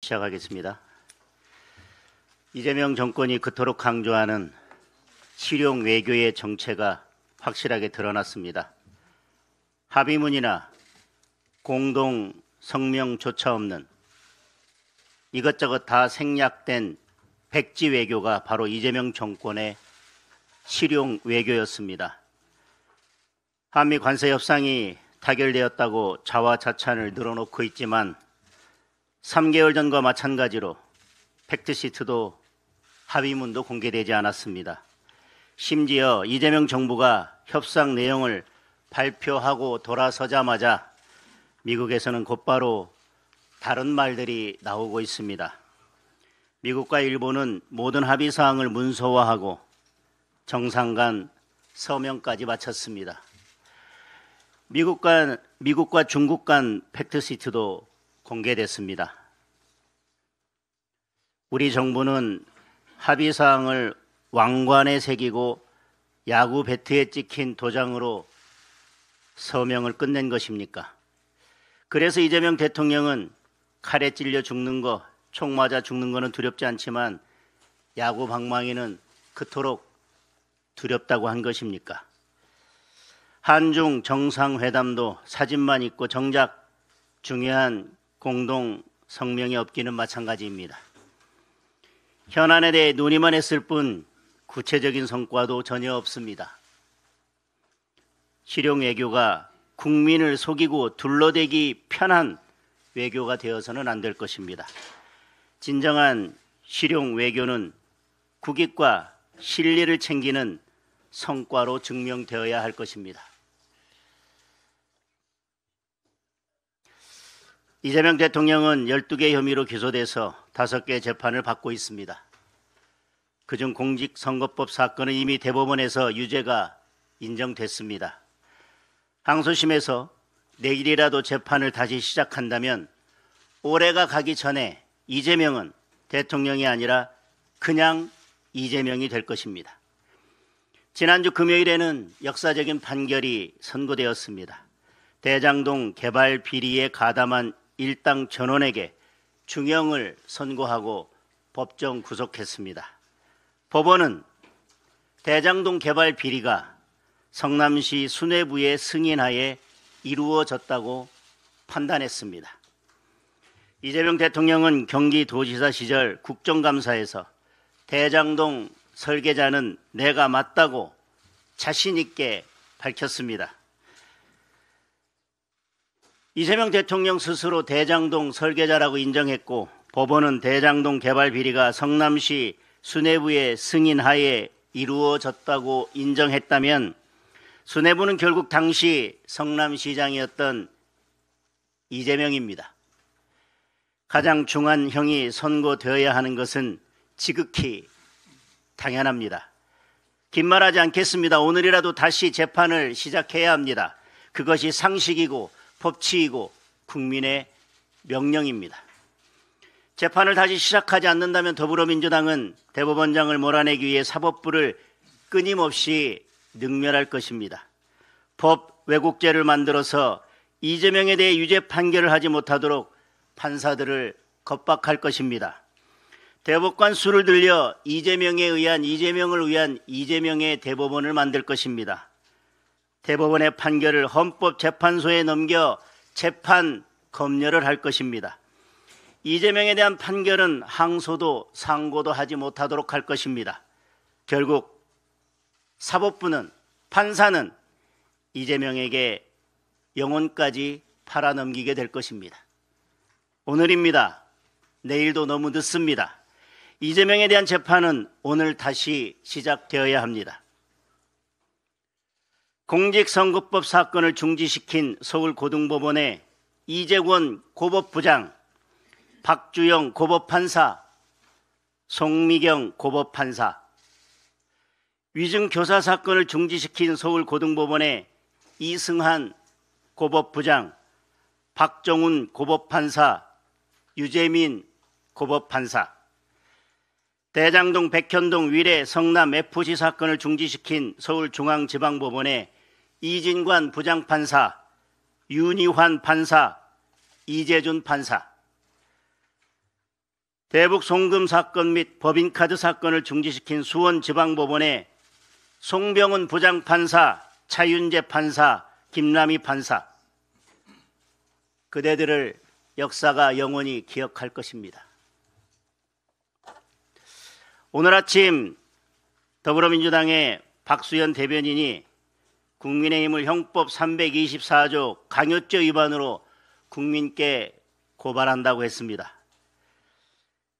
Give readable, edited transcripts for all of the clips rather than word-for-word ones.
시작하겠습니다. 이재명 정권이 그토록 강조하는 실용 외교의 정체가 확실하게 드러났습니다. 합의문이나 공동 성명조차 없는 이것저것 다 생략된 백지 외교가 바로 이재명 정권의 실용 외교였습니다. 한미 관세 협상이 타결되었다고 자화자찬을 늘어놓고 있지만 3개월 전과 마찬가지로 팩트시트도 합의문도 공개되지 않았습니다. 심지어 이재명 정부가 협상 내용을 발표하고 돌아서자마자 미국에서는 곧바로 다른 말들이 나오고 있습니다. 미국과 일본은 모든 합의 사항을 문서화하고 정상 간 서명까지 마쳤습니다. 미국과 중국 간 팩트시트도 공개됐습니다. 우리 정부는 합의 사항을 왕관에 새기고 야구 배트에 찍힌 도장으로 서명을 끝낸 것입니까? 그래서 이재명 대통령은 칼에 찔려 죽는 거, 총 맞아 죽는 거는 두렵지 않지만 야구 방망이는 그토록 두렵다고 한 것입니까? 한중 정상회담도 사진만 있고 정작 중요한 공동 성명이 없기는 마찬가지입니다. 현안에 대해 논의만 했을 뿐 구체적인 성과도 전혀 없습니다. 실용 외교가 국민을 속이고 둘러대기 편한 외교가 되어서는 안 될 것입니다. 진정한 실용 외교는 국익과 실리를 챙기는 성과로 증명되어야 할 것입니다. 이재명 대통령은 12개 혐의로 기소돼서 5개 재판을 받고 있습니다. 그중 공직선거법 사건은 이미 대법원에서 유죄가 인정됐습니다. 항소심에서 내일이라도 재판을 다시 시작한다면 올해가 가기 전에 이재명은 대통령이 아니라 그냥 이재명이 될 것입니다. 지난주 금요일에는 역사적인 판결이 선고되었습니다. 대장동 개발 비리에 가담한 일당 전원에게 중형을 선고하고 법정 구속했습니다. 법원은 대장동 개발 비리가 성남시 수뇌부의 승인하에 이루어졌다고 판단했습니다. 이재명 대통령은 경기도지사 시절 국정감사에서 대장동 설계자는 내가 맞다고 자신 있게 밝혔습니다. 이재명 대통령 스스로 대장동 설계자라고 인정했고 법원은 대장동 개발 비리가 성남시 수뇌부의 승인하에 이루어졌다고 인정했다면 수뇌부는 결국 당시 성남시장이었던 이재명입니다. 가장 중한 형이 선고되어야 하는 것은 지극히 당연합니다. 긴 말하지 않겠습니다. 오늘이라도 다시 재판을 시작해야 합니다. 그것이 상식이고 법치이고 국민의 명령입니다. 재판을 다시 시작하지 않는다면 더불어민주당은 대법원장을 몰아내기 위해 사법부를 끊임없이 능멸할 것입니다. 법 왜곡죄를 만들어서 이재명에 대해 유죄 판결을 하지 못하도록 판사들을 겁박할 것입니다. 대법관 수를 들려 이재명을 위한 이재명의 대법원을 만들 것입니다. 대법원의 판결을 헌법재판소에 넘겨 재판 검열을 할 것입니다. 이재명에 대한 판결은 항소도 상고도 하지 못하도록 할 것입니다. 결국 사법부는 판사는 이재명에게 영혼까지 팔아넘기게 될 것입니다. 오늘입니다. 내일도 너무 늦습니다. 이재명에 대한 재판은 오늘 다시 시작되어야 합니다. 공직선거법 사건을 중지시킨 서울고등법원의 이재권 고법부장, 박주영 고법판사, 송미경 고법판사, 위증교사 사건을 중지시킨 서울고등법원의 이승한 고법부장, 박정훈 고법판사, 유재민 고법판사, 대장동, 백현동, 위례, 성남 FC 사건을 중지시킨 서울중앙지방법원의 이진관 부장판사, 윤희환 판사, 이재준 판사, 대북 송금 사건 및 법인카드 사건을 중지시킨 수원지방법원의 송병훈 부장판사, 차윤재 판사, 김남희 판사, 그대들을 역사가 영원히 기억할 것입니다. 오늘 아침 더불어민주당의 박수현 대변인이 국민의힘을 형법 324조 강요죄 위반으로 국민께 고발한다고 했습니다.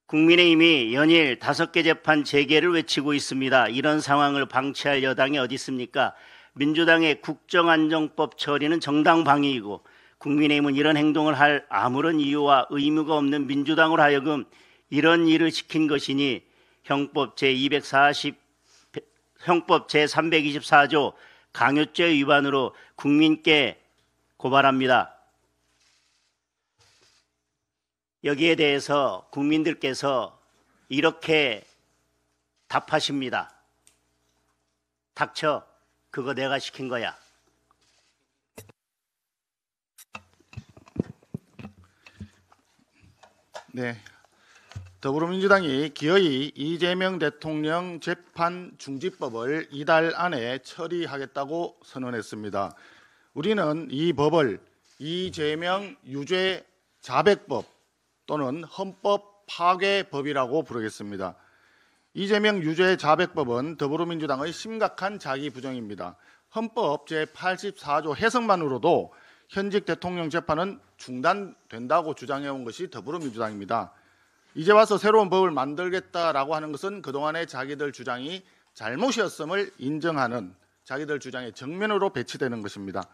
국민의힘이 연일 5개 재판 재개를 외치고 있습니다. 이런 상황을 방치할 여당이 어디 있습니까? 민주당의 국정안정법 처리는 정당 방위이고 국민의힘은 이런 행동을 할 아무런 이유와 의무가 없는 민주당으로 하여금 이런 일을 시킨 것이니 형법 제324조 강요죄 위반으로 국민께 고발합니다. 여기에 대해서 국민들께서 이렇게 답하십니다. 닥쳐, 그거 내가 시킨 거야. 네, 더불어민주당이 기어이 이재명 대통령 재판 중지법을 이달 안에 처리하겠다고 선언했습니다. 우리는 이 법을 이재명 유죄 자백법 또는 헌법 파괴법이라고 부르겠습니다. 이재명 유죄 자백법은 더불어민주당의 심각한 자기 부정입니다. 헌법 제84조 해석만으로도 현직 대통령 재판은 중단된다고 주장해온 것이 더불어민주당입니다. 이제 와서 새로운 법을 만들겠다라고 하는 것은 그동안의 자기들 주장이 잘못이었음을 인정하는 자기들 주장의 정면으로 배치되는 것입니다.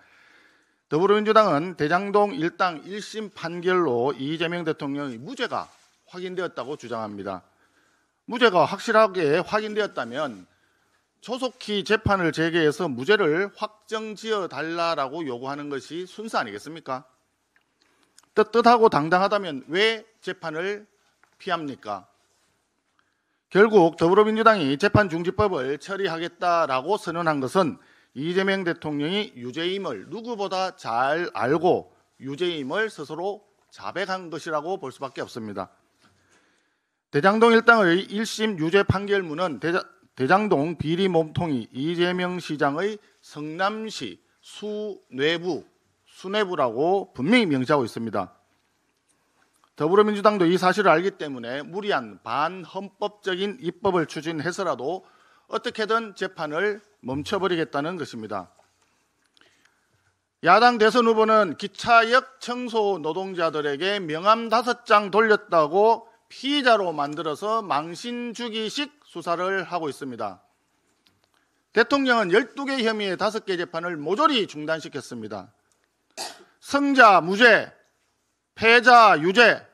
더불어민주당은 대장동 일당 1심 판결로 이재명 대통령의 무죄가 확인되었다고 주장합니다. 무죄가 확실하게 확인되었다면 조속히 재판을 재개해서 무죄를 확정지어 달라라고 요구하는 것이 순서 아니겠습니까? 떳떳하고 당당하다면 왜 재판을 피합니까? 결국 더불어민주당이 재판중지법을 처리하겠다라고 선언한 것은 이재명 대통령이 유죄임을 누구보다 잘 알고 유죄임을 스스로 자백한 것이라고 볼 수밖에 없습니다. 대장동 일당의 1심 유죄 판결문은 대장동 비리 몸통이 이재명 시장의 성남시 수뇌부라고 분명히 명시하고 있습니다. 더불어민주당도 이 사실을 알기 때문에 무리한 반헌법적인 입법을 추진해서라도 어떻게든 재판을 멈춰버리겠다는 것입니다. 야당 대선 후보는 기차역 청소 노동자들에게 명함 5장 돌렸다고 피의자로 만들어서 망신주기식 수사를 하고 있습니다. 대통령은 12개 혐의의 5개 재판을 모조리 중단시켰습니다. 승자 무죄, 패자 유죄,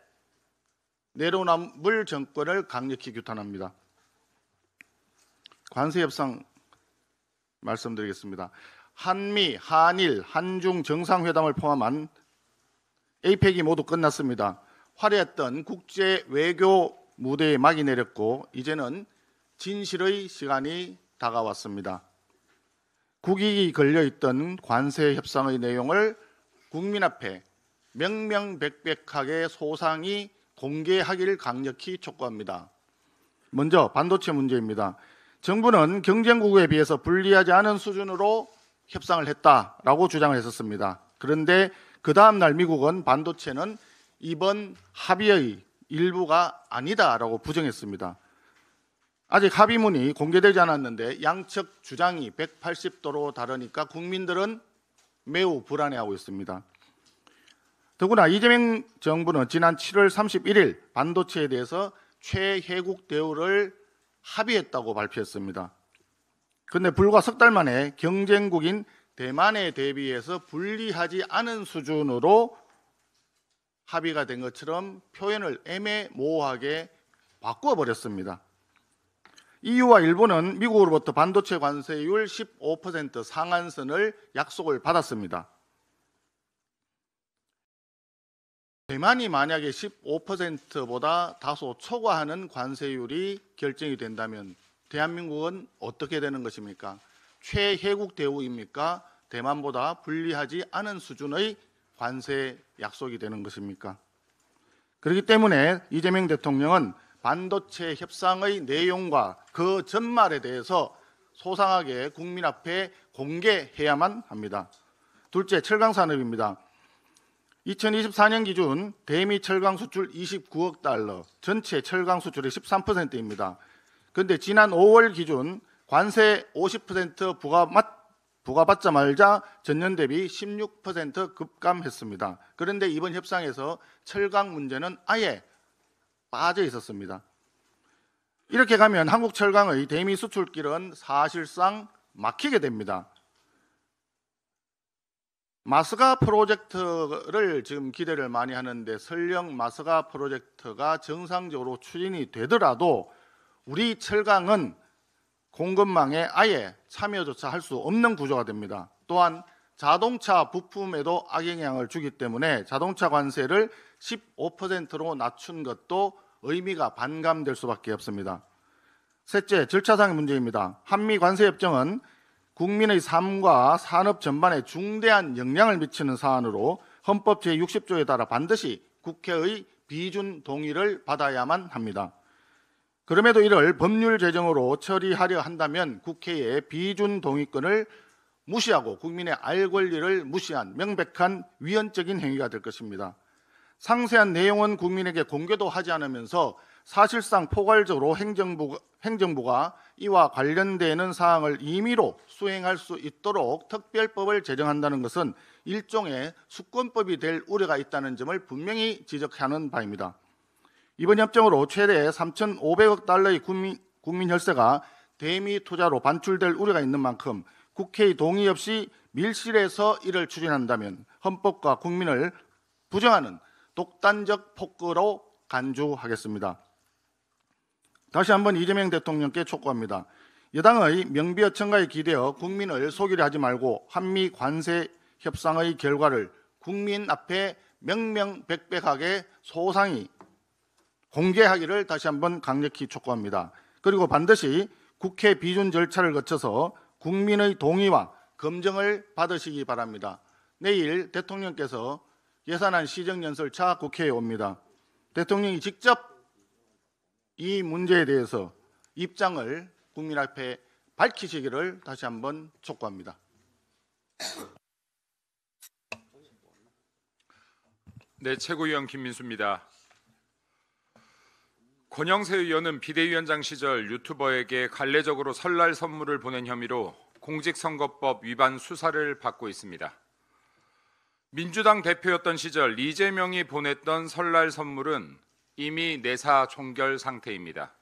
내로남불 정권을 강력히 규탄합니다. 관세 협상 말씀드리겠습니다. 한미, 한일, 한중 정상회담을 포함한 APEC이 모두 끝났습니다. 화려했던 국제 외교 무대에 막이 내렸고 이제는 진실의 시간이 다가왔습니다. 국익이 걸려있던 관세 협상의 내용을 국민 앞에 명명백백하게 소상히 공개하기를 강력히 촉구합니다. 먼저 반도체 문제입니다. 정부는 경쟁국에 비해서 불리하지 않은 수준으로 협상을 했다라고 주장을 했었습니다. 그런데 그 다음 날 미국은 반도체는 이번 합의의 일부가 아니다라고 부정했습니다. 아직 합의문이 공개되지 않았는데 양측 주장이 180도로 다르니까 국민들은 매우 불안해하고 있습니다. 더구나 이재명 정부는 지난 7월 31일 반도체에 대해서 최혜국 대우를 합의했다고 발표했습니다. 그런데 불과 석 달 만에 경쟁국인 대만에 대비해서 불리하지 않은 수준으로 합의가 된 것처럼 표현을 애매모호하게 바꾸어버렸습니다. EU와 일본은 미국으로부터 반도체 관세율 15% 상한선을 약속을 받았습니다. 대만이 만약에 15%보다 다소 초과하는 관세율이 결정이 된다면 대한민국은 어떻게 되는 것입니까? 최혜국 대우입니까? 대만보다 불리하지 않은 수준의 관세 약속이 되는 것입니까? 그렇기 때문에 이재명 대통령은 반도체 협상의 내용과 그 전말에 대해서 소상하게 국민 앞에 공개해야만 합니다. 둘째, 철강 산업입니다. 2024년 기준 대미 철강 수출 29억 달러, 전체 철강 수출의 13%입니다. 그런데 지난 5월 기준 관세 50% 부과받자마자 전년 대비 16% 급감했습니다. 그런데 이번 협상에서 철강 문제는 아예 빠져 있었습니다. 이렇게 가면 한국철강의 대미 수출길은 사실상 막히게 됩니다. 마스가 프로젝트를 지금 기대를 많이 하는데 설령 마스가 프로젝트가 정상적으로 추진이 되더라도 우리 철강은 공급망에 아예 참여조차 할 수 없는 구조가 됩니다. 또한 자동차 부품에도 악영향을 주기 때문에 자동차 관세를 15%로 낮춘 것도 의미가 반감될 수밖에 없습니다. 셋째, 절차상의 문제입니다. 한미 관세협정은 국민의 삶과 산업 전반에 중대한 영향을 미치는 사안으로 헌법 제60조에 따라 반드시 국회의 비준 동의를 받아야만 합니다. 그럼에도 이를 법률 제정으로 처리하려 한다면 국회의 비준 동의권을 무시하고 국민의 알 권리를 무시한 명백한 위헌적인 행위가 될 것입니다. 상세한 내용은 국민에게 공개도 하지 않으면서 사실상 포괄적으로 행정부가 이와 관련되는 사항을 임의로 수행할 수 있도록 특별법을 제정한다는 것은 일종의 수권법이 될 우려가 있다는 점을 분명히 지적하는 바입니다. 이번 협정으로 최대 3,500억 달러의 국민 혈세가 대미 투자로 반출될 우려가 있는 만큼 국회의 동의 없이 밀실에서 이를 추진한다면 헌법과 국민을 부정하는 독단적 폭거로 간주하겠습니다. 다시 한번 이재명 대통령께 촉구합니다. 여당의 명비어천가에 기대어 국민을 속이려 하지 말고 한미 관세 협상의 결과를 국민 앞에 명명백백하게 소상히 공개하기를 다시 한번 강력히 촉구합니다. 그리고 반드시 국회 비준 절차를 거쳐서 국민의 동의와 검증을 받으시기 바랍니다. 내일 대통령께서 예산안 시정연설차 국회에 옵니다. 대통령이 직접 이 문제에 대해서 입장을 국민 앞에 밝히시기를 다시 한번 촉구합니다. 네, 최고위원 김민수입니다. 권영세 의원은 비대위원장 시절 유튜버에게 관례적으로 설날 선물을 보낸 혐의로 공직선거법 위반 수사를 받고 있습니다. 민주당 대표였던 시절 이재명이 보냈던 설날 선물은 이미 내사 종결 상태입니다.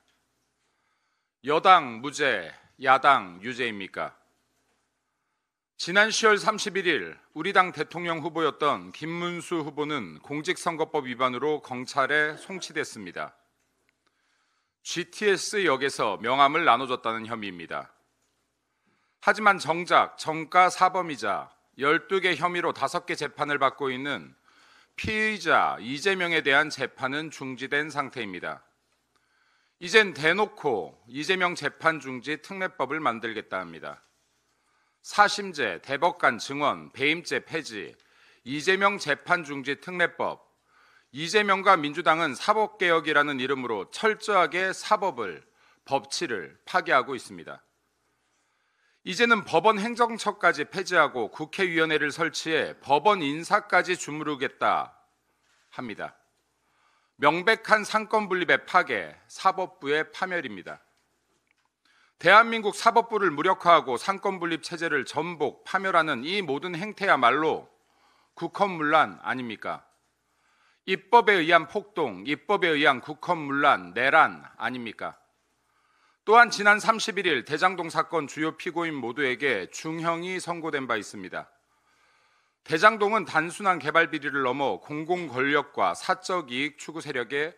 여당 무죄, 야당 유죄입니까? 지난 10월 31일 우리 당 대통령 후보였던 김문수 후보는 공직선거법 위반으로 검찰에 송치됐습니다. GTS 역에서 명함을 나눠줬다는 혐의입니다. 하지만 정작 정가 사범이자 12개 혐의로 5개 재판을 받고 있는 피의자 이재명에 대한 재판은 중지된 상태입니다. 이젠 대놓고 이재명 재판 중지 특례법을 만들겠다 합니다. 사심제, 대법관 증언, 배임죄 폐지, 이재명 재판 중지 특례법, 이재명과 민주당은 사법개혁이라는 이름으로 철저하게 사법을, 법치를 파괴하고 있습니다. 이제는 법원 행정처까지 폐지하고 국회위원회를 설치해 법원 인사까지 주무르겠다 합니다. 명백한 상권분립의 파괴, 사법부의 파멸입니다. 대한민국 사법부를 무력화하고 상권분립 체제를 전복, 파멸하는 이 모든 행태야말로 국헌문란 아닙니까? 입법에 의한 폭동, 입법에 의한 국헌문란, 내란 아닙니까? 또한 지난 31일 대장동 사건 주요 피고인 모두에게 중형이 선고된 바 있습니다. 대장동은 단순한 개발 비리를 넘어 공공권력과 사적 이익 추구 세력의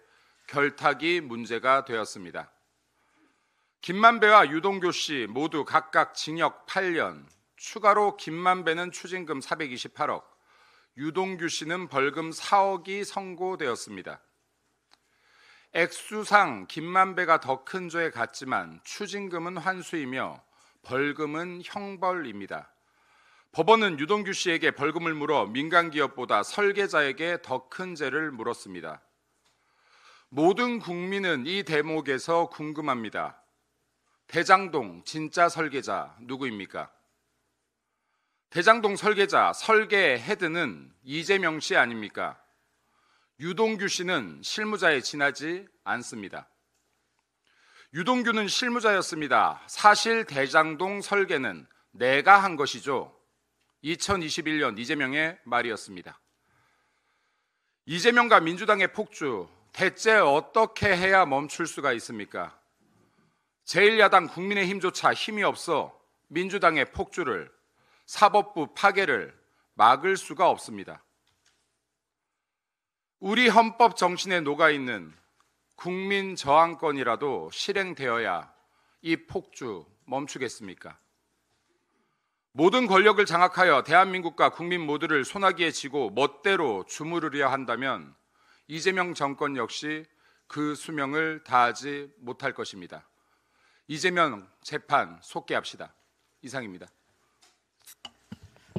결탁이 문제가 되었습니다. 김만배와 유동규 씨 모두 각각 징역 8년, 추가로 김만배는 추징금 428억, 유동규 씨는 벌금 4억이 선고되었습니다. 액수상 김만배가 더 큰 죄에 갔지만 추징금은 환수이며 벌금은 형벌입니다. 법원은 유동규 씨에게 벌금을 물어 민간기업보다 설계자에게 더 큰 죄를 물었습니다. 모든 국민은 이 대목에서 궁금합니다. 대장동 진짜 설계자 누구입니까? 대장동 설계자, 설계 헤드는 이재명 씨 아닙니까? 유동규 씨는 실무자에 지나지 않습니다. 유동규는 실무자였습니다. 사실 대장동 설계는 내가 한 것이죠. 2021년 이재명의 말이었습니다. 이재명과 민주당의 폭주, 대체 어떻게 해야 멈출 수가 있습니까? 제1야당 국민의힘조차 힘이 없어 민주당의 폭주를, 사법부 파괴를 막을 수가 없습니다. 우리 헌법 정신에 녹아있는 국민 저항권이라도 실행되어야 이 폭주 멈추겠습니까? 모든 권력을 장악하여 대한민국과 국민 모두를 소나기에 쥐고 멋대로 주무르려 한다면 이재명 정권 역시 그 수명을 다하지 못할 것입니다. 이재명 재판 속개합시다. 이상입니다.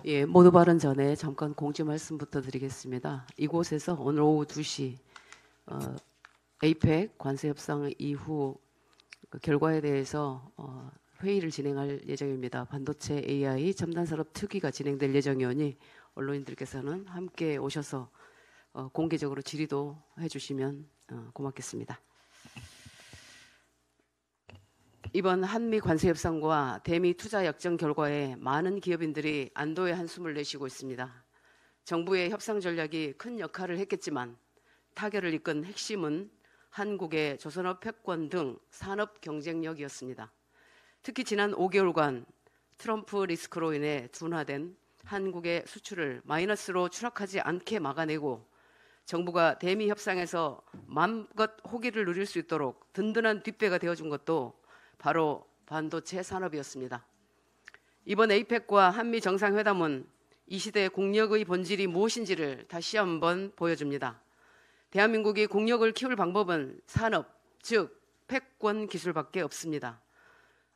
예, 모두 발언 전에 잠깐 공지 말씀부터 드리겠습니다. 이곳에서 오늘 오후 2시 APEC 관세 협상 이후 그 결과에 대해서 회의를 진행할 예정입니다. 반도체 AI 첨단 산업 특위가 진행될 예정이오니 언론인들께서는 함께 오셔서 공개적으로 질의도 해주시면 고맙겠습니다. 이번 한미 관세 협상과 대미 투자 약정 결과에 많은 기업인들이 안도의 한숨을 내쉬고 있습니다. 정부의 협상 전략이 큰 역할을 했겠지만 타결을 이끈 핵심은 한국의 조선업 패권 등 산업 경쟁력이었습니다. 특히 지난 5개월간 트럼프 리스크로 인해 둔화된 한국의 수출을 마이너스로 추락하지 않게 막아내고 정부가 대미 협상에서 마음껏 호기를 누릴 수 있도록 든든한 뒷배가 되어준 것도 바로 반도체 산업이었습니다. 이번 APEC과 한미 정상회담은 이 시대의 국력의 본질이 무엇인지를 다시 한번 보여줍니다. 대한민국이 국력을 키울 방법은 산업, 즉 패권 기술밖에 없습니다.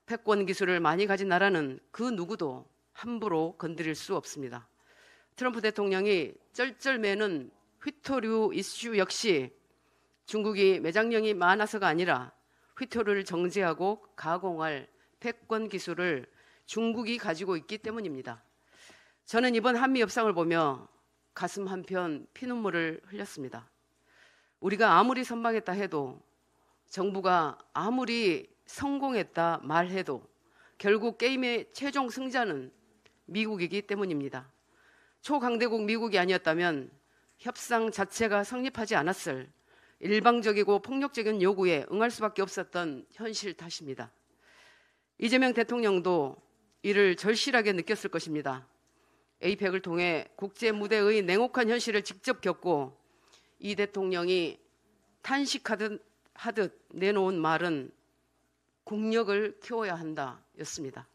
패권 기술을 많이 가진 나라는 그 누구도 함부로 건드릴 수 없습니다. 트럼프 대통령이 쩔쩔매는 휘토류 이슈 역시 중국이 매장량이 많아서가 아니라 휘토류를 정제하고 가공할 패권 기술을 중국이 가지고 있기 때문입니다. 저는 이번 한미 협상을 보며 가슴 한편 피눈물을 흘렸습니다. 우리가 아무리 선방했다 해도 정부가 아무리 성공했다 말해도 결국 게임의 최종 승자는 미국이기 때문입니다. 초강대국 미국이 아니었다면 협상 자체가 성립하지 않았을 일방적이고 폭력적인 요구에 응할 수밖에 없었던 현실 탓입니다. 이재명 대통령도 이를 절실하게 느꼈을 것입니다. APEC을 통해 국제 무대의 냉혹한 현실을 직접 겪고 이 대통령이 탄식하듯 내놓은 말은 국력을 키워야 한다 였습니다.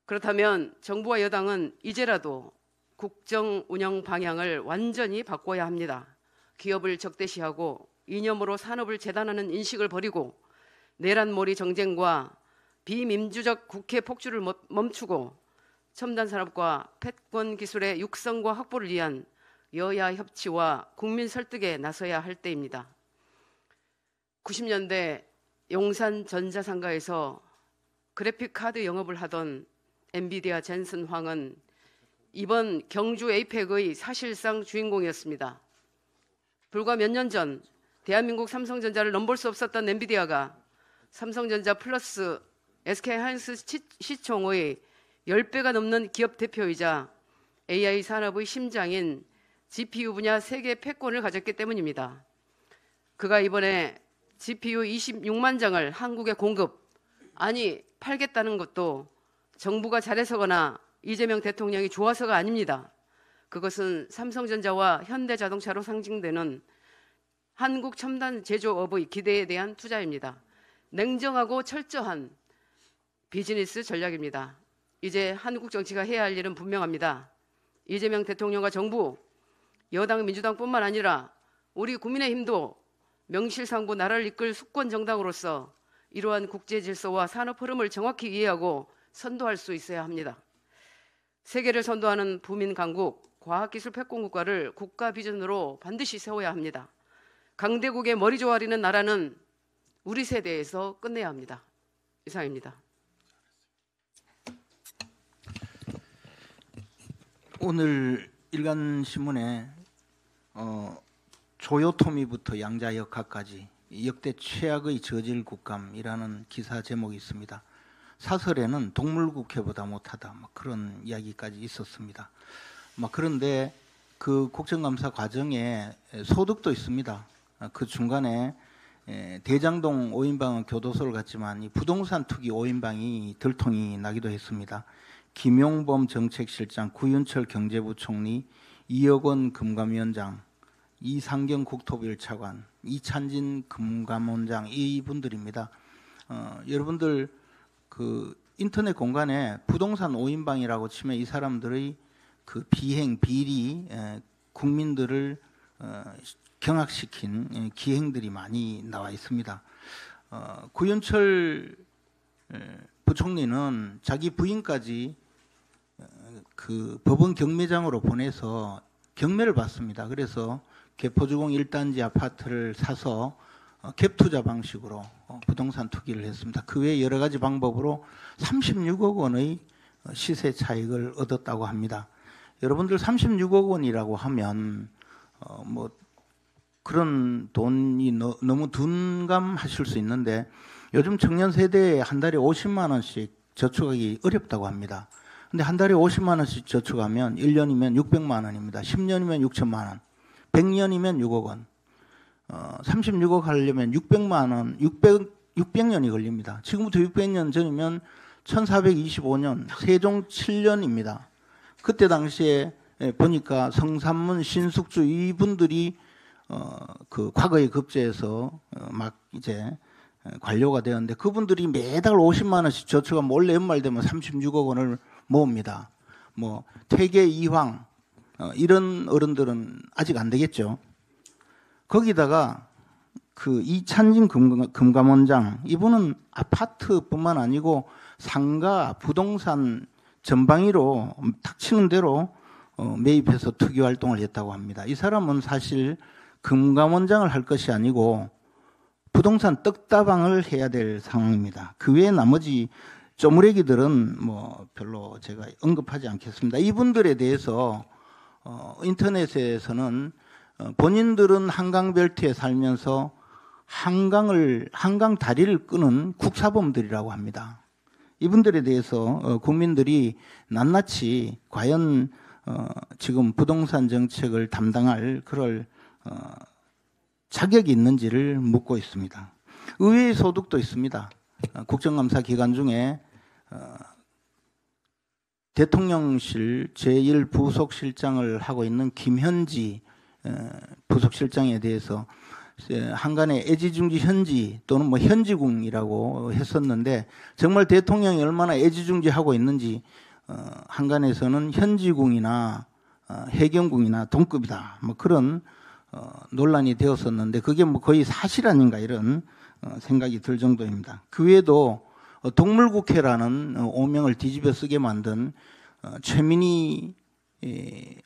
그렇다면 정부와 여당은 이제라도 국정 운영 방향을 완전히 바꿔야 합니다. 기업을 적대시하고 이념으로 산업을 재단하는 인식을 버리고 내란몰이 정쟁과 비민주적 국회 폭주를 멈추고 첨단 산업과 패권 기술의 육성과 확보를 위한 여야 협치와 국민 설득에 나서야 할 때입니다. 90년대 용산 전자상가에서 그래픽 카드 영업을 하던 엔비디아 젠슨 황은 이번 경주 APEC의 사실상 주인공이었습니다. 불과 몇 년 전 대한민국 삼성전자를 넘볼 수 없었던 엔비디아가 삼성전자 플러스 SK하이닉스 시총의 10배가 넘는 기업 대표이자 AI 산업의 심장인 GPU 분야 세계 패권을 가졌기 때문입니다. 그가 이번에 GPU 26만 장을 한국에 팔겠다는 것도 정부가 잘해서거나 이재명 대통령이 좋아서가 아닙니다. 그것은 삼성전자와 현대자동차로 상징되는 한국 첨단 제조업의 기대에 대한 투자입니다. 냉정하고 철저한 비즈니스 전략입니다. 이제 한국 정치가 해야 할 일은 분명합니다. 이재명 대통령과 정부, 여당 민주당뿐만 아니라 우리 국민의힘도 명실상부 나라를 이끌 수권 정당으로서 이러한 국제 질서와 산업 흐름을 정확히 이해하고 선도할 수 있어야 합니다. 세계를 선도하는 부민 강국, 과학기술 패권 국가를 국가 비전으로 반드시 세워야 합니다. 강대국의 머리 조아리는 나라는 우리 세대에서 끝내야 합니다. 이상입니다. 오늘 일간신문에 조요토미부터 양자역학까지 역대 최악의 저질 국감이라는 기사 제목이 있습니다. 사설에는 동물국회보다 못하다 그런 이야기까지 있었습니다. 그런데 그 국정감사 과정에 소득도 있습니다. 그 중간에 대장동 5인방은 교도소를 갔지만 이 부동산 투기 5인방이 들통이 나기도 했습니다. 김용범 정책실장, 구윤철 경제부총리, 이혁원 금감위원장, 이상경 국토부 1차관, 이찬진 금감원장 이분들입니다. 여러분들 그 인터넷 공간에 부동산 5인방이라고 치면 이 사람들의 그 비행 비리 국민들을 경악시킨 기행들이 많이 나와 있습니다. 구윤철 부총리는 자기 부인까지 그 법원 경매장으로 보내서 경매를 받습니다. 그래서 개포주공 1단지 아파트를 사서 갭 투자 방식으로 부동산 투기를 했습니다. 그 외에 여러 가지 방법으로 36억 원의 시세 차익을 얻었다고 합니다. 여러분들 36억 원이라고 하면 뭐 그런 돈이 너무 둔감하실 수 있는데 요즘 청년 세대에 한 달에 50만 원씩 저축하기 어렵다고 합니다. 근데 한 달에 50만 원씩 저축하면 1년이면 600만 원입니다. 10년이면 6천만 원, 100년이면 6억 원. 36억 하려면 600만 원, 600년이 걸립니다. 지금부터 600년 전이면 1425년, 세종 7년입니다. 그때 당시에 보니까 성삼문, 신숙주 이분들이 그 과거에 급제해서 막 이제 관료가 되었는데 그분들이 매달 50만 원씩 저축하면 원래 연말 되면 36억 원을 모읍니다. 뭐 퇴계 이황 이런 어른들은 아직 안 되겠죠. 거기다가 그 이찬진 금감원장 이분은 아파트뿐만 아니고 상가 부동산 전방위로 닥치는 대로 매입해서 투기 활동을 했다고 합니다. 이 사람은 사실 금감원장을 할 것이 아니고 부동산 떡다방을 해야 될 상황입니다. 그 외에 나머지 쪼무레기들은 뭐 별로 제가 언급하지 않겠습니다. 이분들에 대해서 인터넷에서는 본인들은 한강벨트에 살면서 한강 다리를 끄는 국사범들이라고 합니다. 이분들에 대해서 국민들이 낱낱이 과연 지금 부동산 정책을 담당할 그럴 자격이 있는지를 묻고 있습니다. 의회의 소득도 있습니다. 국정감사 기간 중에 대통령실 제1부속실장을 하고 있는 김현지 부속실장에 대해서 한간에 애지중지 현지 또는 뭐 현지궁이라고 했었는데 정말 대통령이 얼마나 애지중지하고 있는지 한간에서는 현지궁이나 해경궁이나 동급이다 뭐 그런 논란이 되었었는데 그게 뭐 거의 사실 아닌가 이런 생각이 들 정도입니다. 그 외에도 동물국회라는 오명을 뒤집어 쓰게 만든 최민희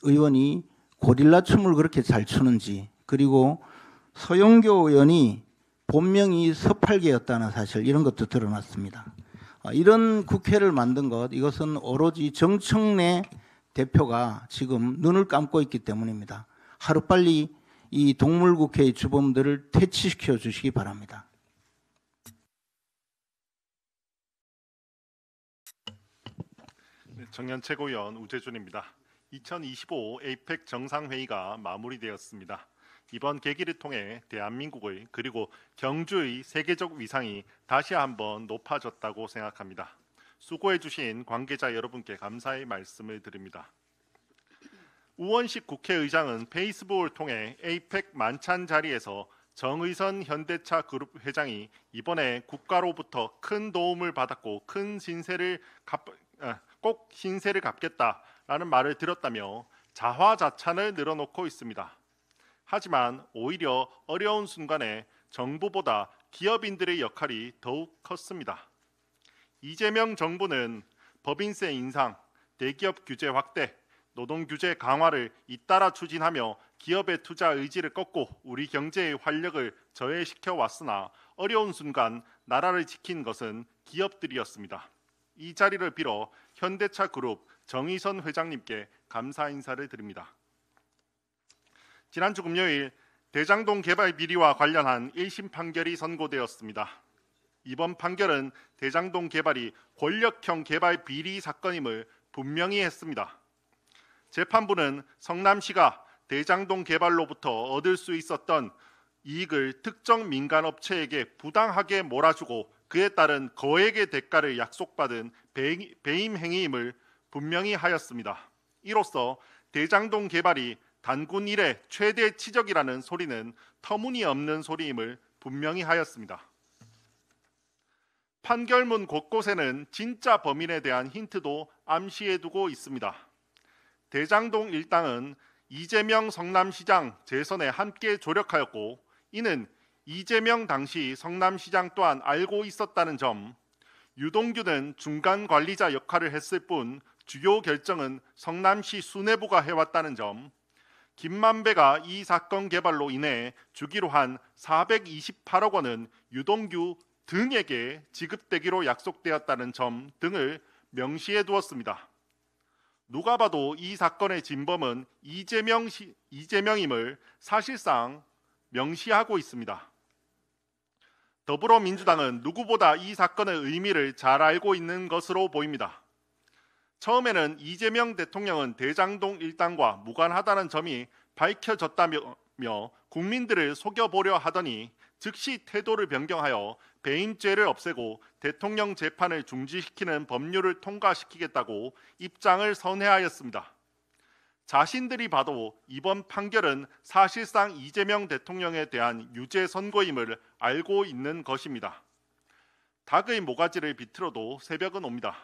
의원이 고릴라 춤을 그렇게 잘 추는지 그리고 서영교 의원이 본명이 서팔계였다는 사실 이런 것도 드러났습니다. 이런 국회를 만든 것 이것은 오로지 정청래 대표가 지금 눈을 감고 있기 때문입니다. 하루빨리 이 동물국회의 주범들을 퇴치시켜 주시기 바랍니다. 청년 최고위원 우재준입니다. 2025 에이펙 정상회의가 마무리되었습니다. 이번 계기를 통해 대한민국의 그리고 경주의 세계적 위상이 다시 한번 높아졌다고 생각합니다. 수고해 주신 관계자 여러분께 감사의 말씀을 드립니다. 우원식 국회의장은 페이스북을 통해 에이펙 만찬 자리에서 정의선 현대차 그룹 회장이 이번에 국가로부터 큰 도움을 받았고 꼭 신세를 갚겠다라는 말을 들었다며 자화자찬을 늘어놓고 있습니다. 하지만 오히려 어려운 순간에 정부보다 기업인들의 역할이 더욱 컸습니다. 이재명 정부는 법인세 인상, 대기업 규제 확대, 노동 규제 강화를 잇따라 추진하며 기업의 투자 의지를 꺾고 우리 경제의 활력을 저해시켜 왔으나 어려운 순간 나라를 지킨 것은 기업들이었습니다. 이 자리를 빌어 현대차 그룹 정의선 회장님께 감사 인사를 드립니다. 지난주 금요일 대장동 개발 비리와 관련한 1심 판결이 선고되었습니다. 이번 판결은 대장동 개발이 권력형 개발 비리 사건임을 분명히 했습니다. 재판부는 성남시가 대장동 개발로부터 얻을 수 있었던 이익을 특정 민간업체에게 부당하게 몰아주고 그에 따른 거액의 대가를 약속받은 배임 행위임을 분명히 하였습니다. 이로써 대장동 개발이 단군 이래 최대 치적이라는 소리는 터무니없는 소리임을 분명히 하였습니다. 판결문 곳곳에는 진짜 범인에 대한 힌트도 암시해두고 있습니다. 대장동 일당은 이재명 성남시장 재선에 함께 조력하였고 이는 이재명 당시 성남시장 또한 알고 있었다는 점, 유동규는 중간 관리자 역할을 했을 뿐 주요 결정은 성남시 수뇌부가 해왔다는 점, 김만배가 이 사건 개발로 인해 주기로 한 428억 원은 유동규 등에게 지급되기로 약속되었다는 점 등을 명시해 두었습니다. 누가 봐도 이 사건의 진범은 이재명임을 사실상 명시하고 있습니다. 더불어민주당은 누구보다 이 사건의 의미를 잘 알고 있는 것으로 보입니다. 처음에는 이재명 대통령은 대장동 일당과 무관하다는 점이 밝혀졌다며 국민들을 속여보려 하더니 즉시 태도를 변경하여 배임죄를 없애고 대통령 재판을 중지시키는 법률을 통과시키겠다고 입장을 선회하였습니다. 자신들이 봐도 이번 판결은 사실상 이재명 대통령에 대한 유죄 선고임을 알고 있는 것입니다. 닭의 모가지를 비틀어도 새벽은 옵니다.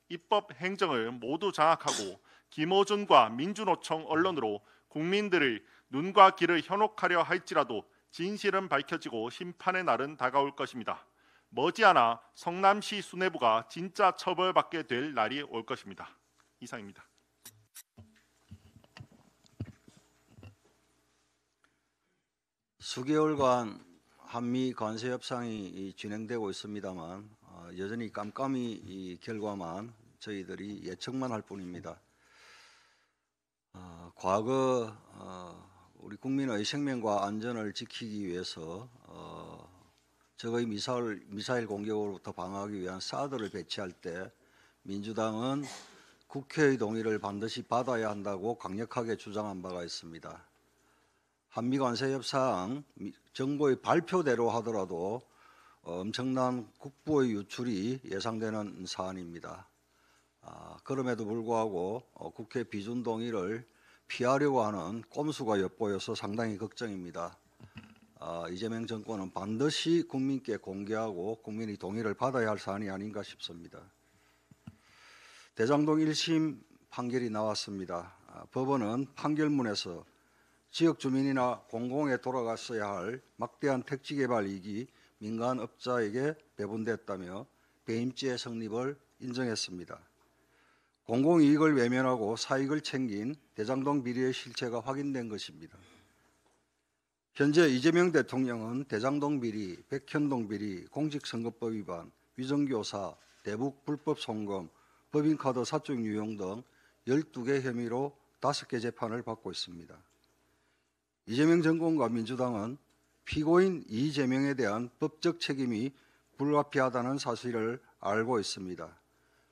입법 행정을 모두 장악하고 김어준과 민주노총 언론으로 국민들의 눈과 귀를 현혹하려 할지라도 진실은 밝혀지고 심판의 날은 다가올 것입니다. 머지않아 성남시 수뇌부가 진짜 처벌받게 될 날이 올 것입니다. 이상입니다. 수개월간 한미 관세 협상이 진행되고 있습니다만 여전히 깜깜이 이 결과만 저희들이 예측만 할 뿐입니다. 과거 우리 국민의 생명과 안전을 지키기 위해서 적의 미사일 공격으로부터 방어하기 위한 사드를 배치할 때 민주당은 국회의 동의를 반드시 받아야 한다고 강력하게 주장한 바가 있습니다. 한미 관세 협상 정부의 발표대로 하더라도 엄청난 국부의 유출이 예상되는 사안입니다. 그럼에도 불구하고 국회 비준 동의를 피하려고 하는 꼼수가 엿보여서 상당히 걱정입니다. 이재명 정권은 반드시 국민께 공개하고 국민의 동의를 받아야 할 사안이 아닌가 싶습니다. 대장동 1심 판결이 나왔습니다. 법원은 판결문에서 지역 주민이나 공공에 돌아갔어야 할 막대한 택지 개발 이익이 민간업자에게 배분됐다며 배임죄 성립을 인정했습니다. 공공이익을 외면하고 사익을 챙긴 대장동 비리의 실체가 확인된 것입니다. 현재 이재명 대통령은 대장동 비리, 백현동 비리, 공직선거법 위반, 위정교사, 대북 불법 송금, 법인카드 사적 유용 등 12개 혐의로 5개 재판을 받고 있습니다. 이재명 정권과 민주당은 피고인 이재명에 대한 법적 책임이 불가피하다는 사실을 알고 있습니다.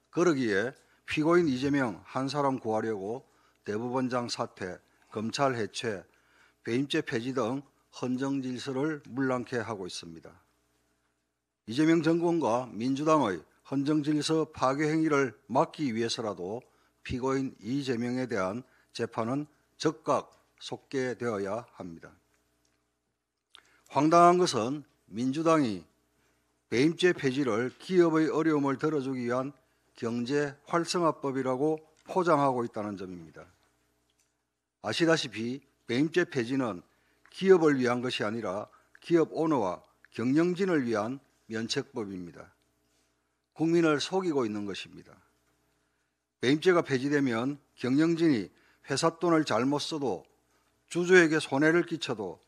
그러기에 피고인 이재명 한 사람 구하려고 대법원장 사퇴, 검찰 해체, 배임죄 폐지 등 헌정 질서를 문란케 하고 있습니다. 이재명 정권과 민주당의 헌정 질서 파괴 행위를 막기 위해서라도 피고인 이재명에 대한 재판은 즉각 속개되어야 합니다. 황당한 것은 민주당이 배임죄 폐지를 기업의 어려움을 덜어주기 위한 경제 활성화법이라고 포장하고 있다는 점입니다. 아시다시피 배임죄 폐지는 기업을 위한 것이 아니라 기업 오너와 경영진을 위한 면책법입니다. 국민을 속이고 있는 것입니다. 배임죄가 폐지되면 경영진이 회사 돈을 잘못 써도 주주에게 손해를 끼쳐도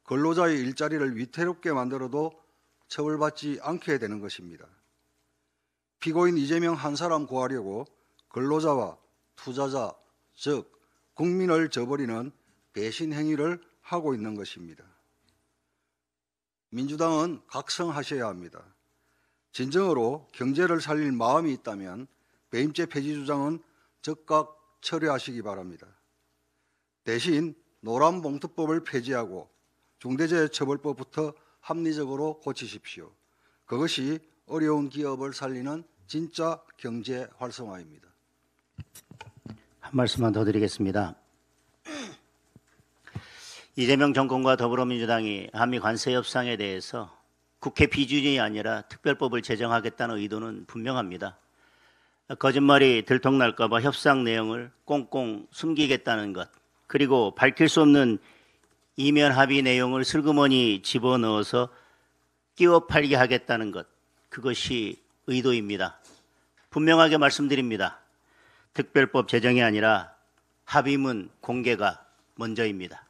근로자의 일자리를 위태롭게 만들어도 처벌받지 않게 되는 것입니다. 피고인 이재명 한 사람 구하려고 근로자와 투자자, 즉 국민을 저버리는 배신 행위를 하고 있는 것입니다. 민주당은 각성하셔야 합니다. 진정으로 경제를 살릴 마음이 있다면 배임죄 폐지 주장은 즉각 철회하시기 바랍니다. 대신 노란봉투법을 폐지하고 중대재해처벌법부터 합리적으로 고치십시오. 그것이 어려운 기업을 살리는 진짜 경제 활성화입니다. 한 말씀만 더 드리겠습니다. 이재명 정권과 더불어민주당이 한미 관세 협상에 대해서 국회 비준이 아니라 특별법을 제정하겠다는 의도는 분명합니다. 거짓말이 들통날까 봐 협상 내용을 꽁꽁 숨기겠다는 것, 그리고 밝힐 수 없는 이면 합의 내용을 슬그머니 집어넣어서 끼워 팔게 하겠다는 것, 그것이 의도입니다. 분명하게 말씀드립니다. 특별법 제정이 아니라 합의문 공개가 먼저입니다.